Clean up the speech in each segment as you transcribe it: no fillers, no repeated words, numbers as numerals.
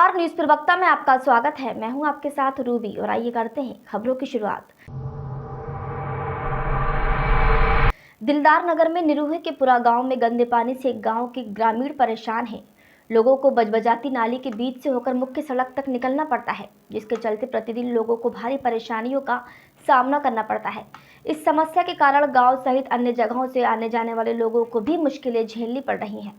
नमस्कार, न्यूज प्रवक्ता में आपका स्वागत है। मैं हूं आपके साथ रूबी और आइए करते हैं खबरों की शुरुआत। दिलदार नगर में निरूहे के पुरा गांव में गंदे पानी से गांव के ग्रामीण परेशान हैं। लोगों को बजबजाती नाली के बीच से होकर मुख्य सड़क तक निकलना पड़ता है, जिसके चलते प्रतिदिन लोगों को भारी परेशानियों का सामना करना पड़ता है। इस समस्या के कारण गांव सहित अन्य जगहों से आने जाने वाले लोगों को भी मुश्किलें झेलनी पड़ रही हैं।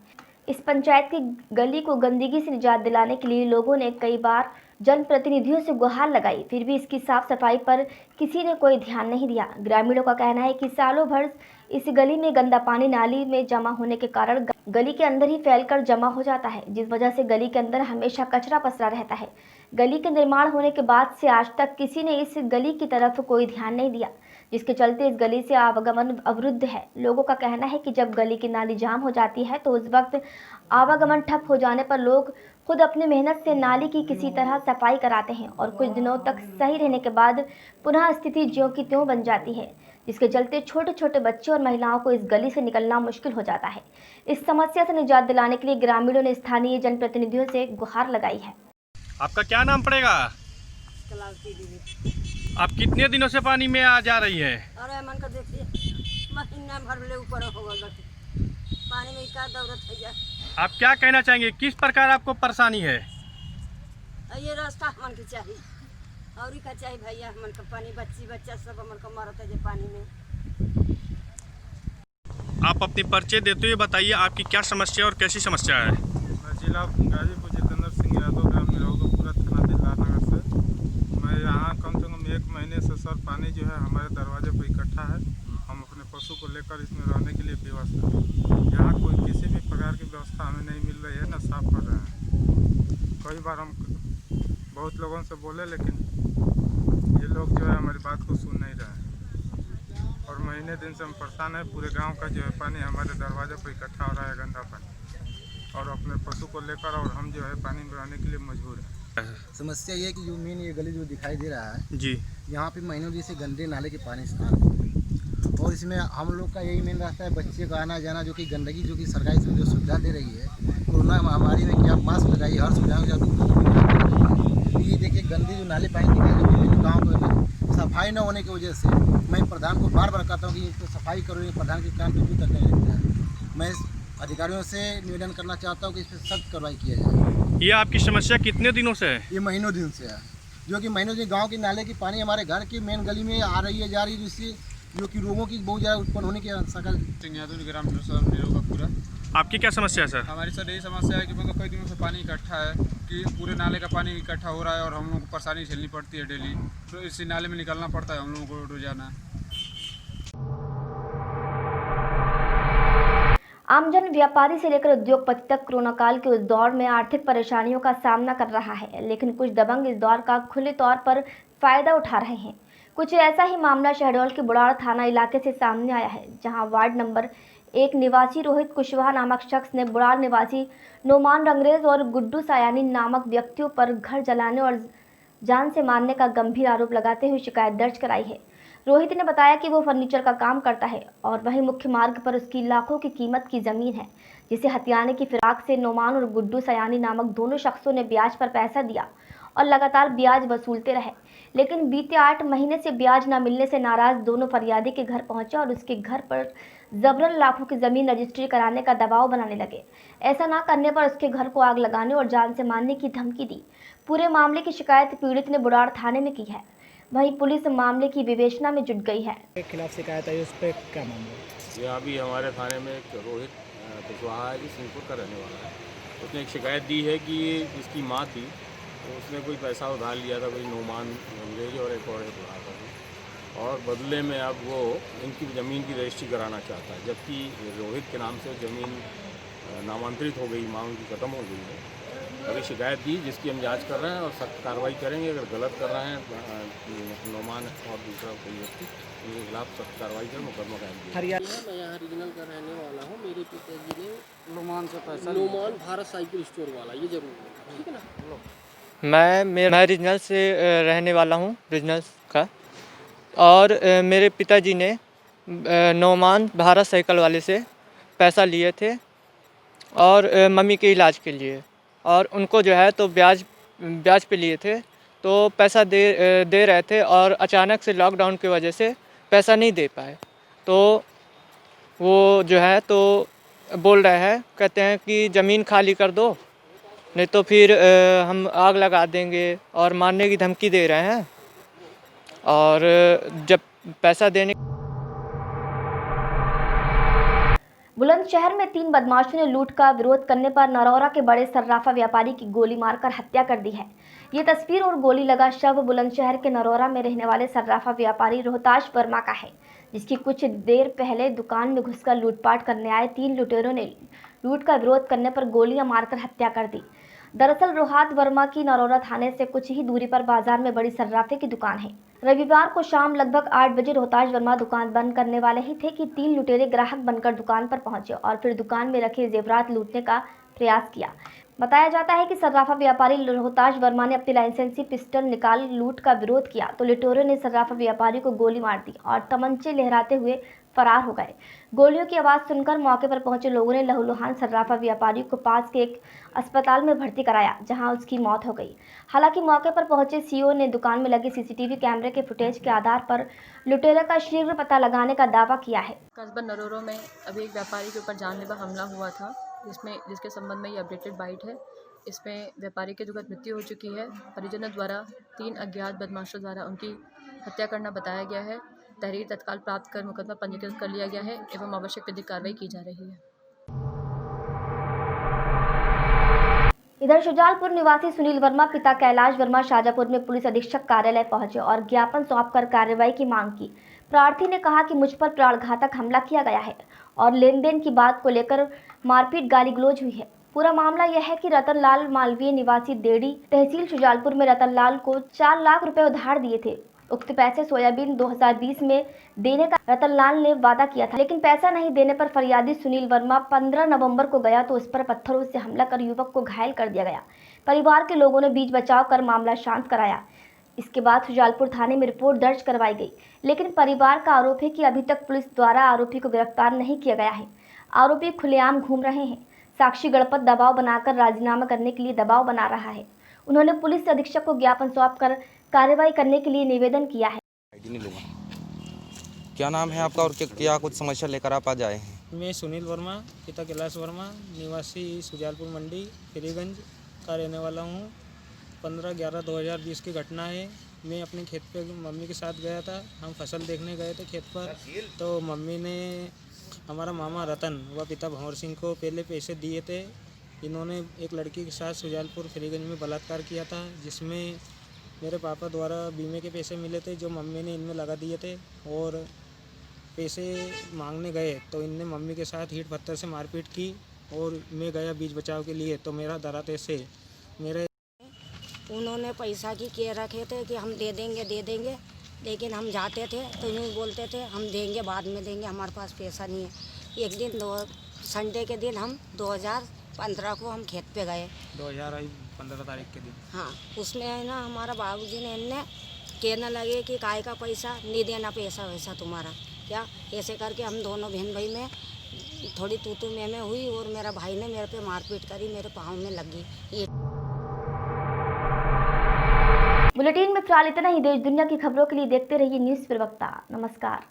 इस पंचायत की गली को गंदगी से निजात दिलाने के लिए लोगों ने कई बार जनप्रतिनिधियों से गुहार लगाई, फिर भी इसकी साफ सफाई पर किसी ने कोई ध्यान नहीं दिया। ग्रामीणों का कहना है कि सालों भर इस गली में गंदा पानी नाली में जमा होने के कारण गली के अंदर ही फैलकर जमा हो जाता है, जिस वजह से गली के अंदर हमेशा कचरा पसरा रहता है। गली के निर्माण होने के बाद से आज तक किसी ने इस गली की तरफ कोई ध्यान नहीं दिया, जिसके चलते इस गली से आवागमन अवरुद्ध है। लोगों का कहना है कि जब गली की नाली जाम हो जाती है तो उस वक्त आवागमन ठप हो जाने पर लोग खुद अपनी मेहनत से नाली की किसी तरह सफाई कराते हैं और कुछ दिनों तक सही रहने के बाद पुनः स्थिति ज्यों की त्यों बन जाती है, जिसके चलते छोटे छोटे बच्चे और महिलाओं को इस गली से निकलना मुश्किल हो जाता है। इस समस्या से निजात दिलाने के लिए ग्रामीणों ने स्थानीय जनप्रतिनिधियों से गुहार लगाई है। आपका क्या नाम पड़ेगा? आप कितने दिनों से पानी में आ जा रही है? अरे मन का देखिए महीना भर ले ऊपर हो गल पानी में क्या दौड़त है जा। आप क्या कहना चाहेंगे, किस प्रकार आपको परेशानी है? ये रास्ता मन के चाहिए और का चाहिए भैया, मन का पानी बच्चा सब मन का मरत है जे पानी में। आप अपनी परिचय देते हुए बताइए आपकी क्या समस्या और कैसी समस्या है? मैं जिला गाजीपुर जितेंद्र सिंह यादव ग्रामीण रोहगपुरा थाना दिलदार नगर से। मैं यहाँ कम से कम 1 महीने से सर पानी जो है हमारे दरवाजे पर इकट्ठा है। हम अपने पशु को लेकर इसमें रहने के लिए व्यवस्था, यहाँ कोई किसी भी प्रकार की व्यवस्था हमें नहीं मिल रही है, न साफ कर रहे हैं। कई बार हम बहुत लोगों से बोले लेकिन ये लोग जो है हमारी बात को सुन नहीं रहे हैं और महीने दिन से हम परेशान हैं। पूरे गांव का जो है पानी हमारे दरवाजे पर इकट्ठा हो रहा है, गंदा पानी, और अपने पशु को लेकर और हम जो है पानी में रहने के लिए मजबूर हैं। समस्या ये है कि जो मेन ये गली जो दिखाई दे रहा है जी, यहाँ पे महीनों जैसे गंदे नाले के पानी से आ रहे हैं और इसमें हम लोग का यही मेन रास्ता है बच्चे का आना जाना, जो कि गंदगी जो कि सरकार इसमें जो सुविधा दे रही है कोरोना महामारी में, क्या मास्क लगाइए, हर सुविधा। ये देखिए गंदी जो नाले पानी निकले जो गाँव में सफाई न होने की वजह से मैं प्रधान को बार बार कहता हूँ कि तो सफाई करो, ये प्रधान के काम तो करने लगता है। मैं अधिकारियों से निवेदन करना चाहता हूँ कि इस पर सख्त कार्रवाई किया जाए। ये आपकी समस्या कितने दिनों से है? ये महीनों दिन से है, जो कि महीनों दिन गांव के नाले की पानी हमारे घर की मेन गली में आ रही है, जा रही है, जिससे जो कि रोगों की बहुत ज़्यादा उत्पन्न होने की सकल। सिंह यादव ग्रामीण रोहगपुरा। आपकी क्या समस्या है सर? हमारी सर यही समस्या है कि मतलब कई दिनों से पानी इकट्ठा है, कि पूरे नाले का पानी इकट्ठा हो रहा है और हम लोगों को परेशानी झेलनी पड़ती है डेली, तो इसी नाले में निकलना पड़ता है हम लोगों को रोजाना। आमजन व्यापारी से लेकर उद्योगपति तक कोरोना काल के उस दौर में आर्थिक परेशानियों का सामना कर रहा है, लेकिन कुछ दबंग इस दौर का खुले तौर पर फायदा उठा रहे हैं। कुछ ऐसा ही मामला शहडोल के बुढ़ाड़ थाना इलाके से सामने आया है, जहां वार्ड नंबर 1 निवासी रोहित कुशवाहा नामक शख्स ने बुढ़ाड़ निवासी नोमान रंगरेज और गुड्डू सायानी नामक व्यक्तियों पर घर जलाने और जान से मारने का गंभीर आरोप लगाते हुए शिकायत दर्ज कराई है। रोहित ने बताया कि वो फर्नीचर का काम करता है और वहीं मुख्य मार्ग पर उसकी लाखों की कीमत की ज़मीन है, जिसे हथियाने की फिराक से नोमान और गुड्डू सयानी नामक दोनों शख्सों ने ब्याज पर पैसा दिया और लगातार ब्याज वसूलते रहे। लेकिन बीते 8 महीने से ब्याज न मिलने से नाराज दोनों फरियादी के घर पहुंचे और उसके घर पर जबरन लाखों की ज़मीन रजिस्ट्री कराने का दबाव बनाने लगे। ऐसा ना करने पर उसके घर को आग लगाने और जान से मारने की धमकी दी। पूरे मामले की शिकायत पीड़ित ने बुढ़ाड़ थाने में की है। वहीं पुलिस मामले की विवेचना में जुट गई है। खिलाफ शिकायत आई, उस पर क्या मामला? यहाँ भी हमारे थाने में एक रोहित कुशवाहा है, सिंहपुर का रहने वाला है। उसने एक शिकायत दी है कि इसकी माँ थी, तो उसने कोई पैसा उधार लिया था, कोई नोमान अंग्रेज और एक और उधार था, और बदले में अब वो इनकी ज़मीन की रजिस्ट्री कराना चाहता है, जबकि रोहित के नाम से ज़मीन नामांतरित हो गई, मांग की ख़त्म हो गई है। अभी शिकायत दी, जिसकी हम जांच कर रहे हैं और सख्त कार्रवाई करेंगे। अगर गलत कर रहे हैं नोमान और दूसरा कोई व्यक्ति, उनके खिलाफ सख्त कार्रवाई कर मुकदमा कायम किया। मैं यहाँ रीजनल का रहने वाला हूँ। मेरे पिताजी ने नोमान से पैसा, नोमान भारत साइकिल स्टोर वाला, ये जरूर है, ठीक है ना। मैं रीजनल से रहने वाला हूँ, रीजनल का, और मेरे पिताजी ने नोमान भारत साइकिल वाले से पैसा लिए थे और मम्मी के इलाज के लिए, और उनको जो है तो ब्याज ब्याज पे लिए थे, तो पैसा दे रहे थे और अचानक से लॉकडाउन की वजह से पैसा नहीं दे पाए। तो वो जो है तो बोल रहे हैं, कहते हैं कि ज़मीन खाली कर दो, नहीं तो फिर हम आग लगा देंगे और मारने की धमकी दे रहे हैं। और जब पैसा देने बुलंदशहर में 3 बदमाशों ने लूट का विरोध करने पर नरौरा के बड़े सर्राफा व्यापारी की गोली मारकर हत्या कर दी है। ये तस्वीर और गोली लगा शव बुलंदशहर के नरौरा में रहने वाले सर्राफा व्यापारी रोहताश वर्मा का है, जिसकी कुछ देर पहले दुकान में घुसकर लूटपाट करने आए 3 लुटेरों ने लूट का विरोध करने पर गोलियां मारकर हत्या कर दी। दरअसल रोहत वर्मा की नरौरा थाने से कुछ ही दूरी पर बाजार में बड़ी सर्राफे की दुकान है। रविवार को शाम लगभग 8 बजे रोहताश वर्मा दुकान बंद करने वाले ही थे कि 3 लुटेरे ग्राहक बनकर दुकान पर पहुंचे और फिर दुकान में रखे जेवरात लूटने का प्रयास किया। बताया जाता है कि सर्राफा व्यापारी रोहताश वर्मा ने अपनी लाइसेंसी पिस्टल निकाल लूट का विरोध किया तो लुटेरों ने सर्राफा व्यापारी को गोली मार दी और तमंचे लहराते हुए फरार हो गए। गोलियों की आवाज़ सुनकर मौके पर पहुंचे लोगों ने लहूलुहान सर्राफा व्यापारी को पास के एक अस्पताल में भर्ती कराया, जहां उसकी मौत हो गई। हालांकि मौके पर पहुंचे सीओ ने दुकान में लगे सीसीटीवी कैमरे के फुटेज के आधार पर लुटेरे का शीघ्र पता लगाने का दावा किया है। कस्बा नरोरा में अभी एक व्यापारी के ऊपर जानलेवा हमला हुआ था, जिसके संबंध में ये अपडेटेड बाइट है। इसमें व्यापारी की दुखद मृत्यु हो चुकी है। परिजनों द्वारा 3 अज्ञात बदमाशों द्वारा उनकी हत्या करना बताया गया है। तहरीर तत्काल प्राप्त कर मुकदमा पंजीकृत कर लिया गया है एवं आवश्यक विधिक कार्रवाई की जा रही है। इधर शुजालपुर निवासी सुनील वर्मा पिता कैलाश वर्मा शाजापुर में पुलिस अधीक्षक कार्यालय पहुंचे और ज्ञापन सौंपकर कार्रवाई की मांग की। प्रार्थी ने कहा कि मुझ पर प्राणघातक हमला किया गया है और लेन देन की बात को लेकर मारपीट गाली गलौज हुई है। पूरा मामला यह है कि रतनलाल मालवीय निवासी देड़ी तहसील शुजालपुर में रतनलाल को 4 लाख रुपए उधार दिए थे। उक्त पैसे सोयाबीन 2020 में देने का रतनलाल ने वादा किया था, लेकिन पैसा नहीं देने पर फरियादी सुनील वर्मा 15 नवंबर को गया तो उस पर पत्थरों से हमला कर युवक को घायल कर दिया गया। परिवार के लोगों ने बीच बचाव कर मामला शांत कराया। इसके बाद शुजालपुर थाने में रिपोर्ट दर्ज करवाई गई, लेकिन परिवार का आरोप है कि अभी तक पुलिस द्वारा आरोपी को गिरफ्तार नहीं किया गया है। आरोपी खुलेआम घूम रहे हैं। साक्षी गणपत दबाव बनाकर राजीनामा करने के लिए दबाव बना रहा है। उन्होंने पुलिस अधीक्षक को ज्ञापन सौंपकर कार्रवाई करने के लिए निवेदन किया है। नहीं लूँगा। क्या नाम है आपका और क्या कुछ समस्या लेकर आप आ जाए हैं? मैं सुनील वर्मा पिता कैलाश वर्मा निवासी शुजालपुर मंडी फिरीगंज का रहने वाला हूँ। 15/11/2020 की घटना है। मैं अपने खेत पे मम्मी के साथ गया था। हम फसल देखने गए थे खेत पर, तो मम्मी ने हमारा मामा रतन व पिता भंवर सिंह को पहले पैसे दिए थे। इन्होंने एक लड़की के साथ शुजालपुर फिरीगंज में बलात्कार किया था, जिसमें मेरे पापा द्वारा बीमे के पैसे मिले थे जो मम्मी ने इनमें लगा दिए थे। और पैसे मांगने गए तो इनने मम्मी के साथ ईंट पत्थर से मारपीट की और मैं गया बीच बचाव के लिए, तो मेरा दराते से मेरे उन्होंने पैसा की कह रखे थे कि हम दे देंगे, लेकिन हम जाते थे तो यूँ बोलते थे हम देंगे, बाद में देंगे, हमारे पास पैसा नहीं है। एक दिन संडे के दिन हम 2015 को हम खेत पे गए, 2015 तारीख के दिन। हाँ, उसमें है ना हमारा बाबूजी ने इनने कहने लगे कि काय का पैसा नहीं देना, पैसा वैसा तुम्हारा क्या, ऐसे करके हम दोनों बहन भाई में थोड़ी तू में हुई और मेरा भाई ने मेरे पे मारपीट करी, मेरे पाँव में लगी। बुलेटिन में फिलहाल इतना ही। देश दुनिया की खबरों के लिए देखते रहिए न्यूज़ प्रवक्ता। नमस्कार।